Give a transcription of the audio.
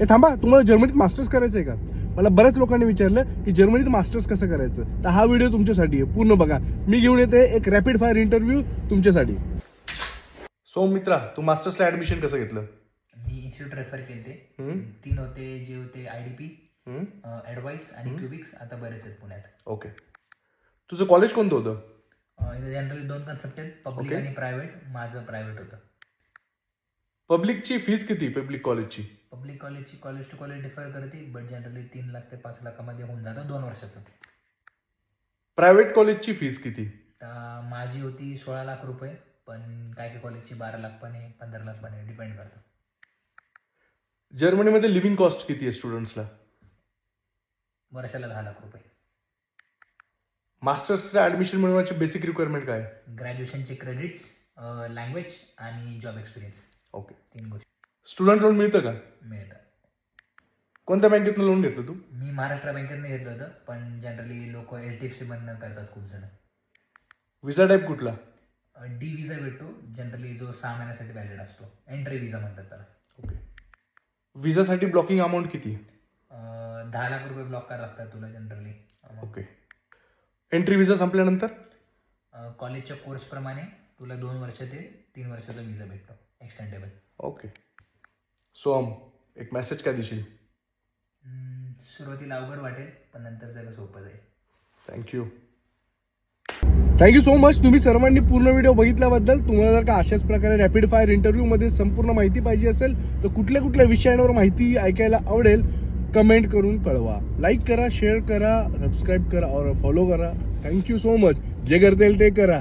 थांबा, तुम्हाला जर्मनीत मास्टर्स करायचं आहे का? मला बऱ्याच लोकांनी विचारलं की जर्मनीत मास्टर्स कसं करायचं. तर हा व्हिडिओ तुमच्यासाठी आहे, पूर्ण बघा. मी घेऊन येते एक रॅपिड फायर इंटरव्ह्यू तुमच्यासाठी. सो मित्रा, तू मास्टर्सला ऍडमिशन कसं घेतलं? मी इन्स्टिट्यूट रेफर केले. 3 होते, जे होते IDP, ॲडवाइस आणि क्युबिक्स. आता बरेच आहेत पुण्यात. ओके. तुझं कॉलेज कोणतं होतं? इथे जनरली 2 कन्सेप्ट आहेत, पब्लिक आणि प्रायव्हेट. माझं प्रायव्हेट होतं. पब्लिकची फीज किती? पब्लिक कॉलेजची पब्लिक कॉलेजची कॉलेज टू कॉलेज डिफर करते, बट जनरली 3 लाख ते 5 लाखामध्ये होऊन जातं 2 वर्षाचं. प्रायव्हेट कॉलेजची फीज किती? तर माझी होती 16 लाख रुपये, पण काही काही कॉलेजची 12 लाख पण आहे, 15 लाख पण आहे, डिपेंड करतं. जर्मनीमध्ये लिव्हिंग कॉस्ट किती आहे स्टुडंट्सला? वर्षाला 10 लाख रुपये. मास्टर्सला ऍडमिशन मिळवण्याची बेसिक रिक्वायरमेंट काय? ग्रॅज्युएशनचे क्रेडिट्स, लँग्वेज आणि जॉब एक्सपिरियन्स. ओके. 3 गोष्टी स्टुडंट लोन मिळतं का? मिळतात. कोणत्या बँकेतनं लोन घेतलं तू? मी महाराष्ट्र बँकेतनं घेतलं होतं, पण जनरली लोक HDFC मधनं करतात खूप जण. विजा टाईप कुठला? डी विजा भेटतो जनरली, जो 6 महिन्यासाठी व्हॅलिड असतो. एंट्री विजा म्हणतात त्याला. ओके. विजासाठी ब्लॉकिंग अमाऊंट किती? 10 लाख रुपये ब्लॉक करावं लागतात तुला जनरली. ओके. एंट्री विजा संपल्यानंतर कॉलेजच्या कोर्सप्रमाणे तुला 2 वर्ष ते 3 वर्षाचा विजा भेटतो, एक्सटेंडेबल. ओके. सोहम, एक मेसेज काय देशील? सुरुवातीला अवघड वाटेल, पण नंतर सगळं सोपं जाईल. Thank you so much. तुम्ही सर्वांनी पूर्ण व्हिडिओ बघितल्याबद्दल. तुम्हाला जर का अशाच प्रकारे रॅपिड फायर इंटरव्ह्यूमध्ये संपूर्ण माहिती पाहिजे असेल तर कुठल्या कुठल्या विषयांवर माहिती ऐकायला आवडेल कमेंट करून कळवा. लाईक करा, शेअर करा, सबस्क्राईब करा और फॉलो करा. Thank you so much. जे करता येईल ते करा.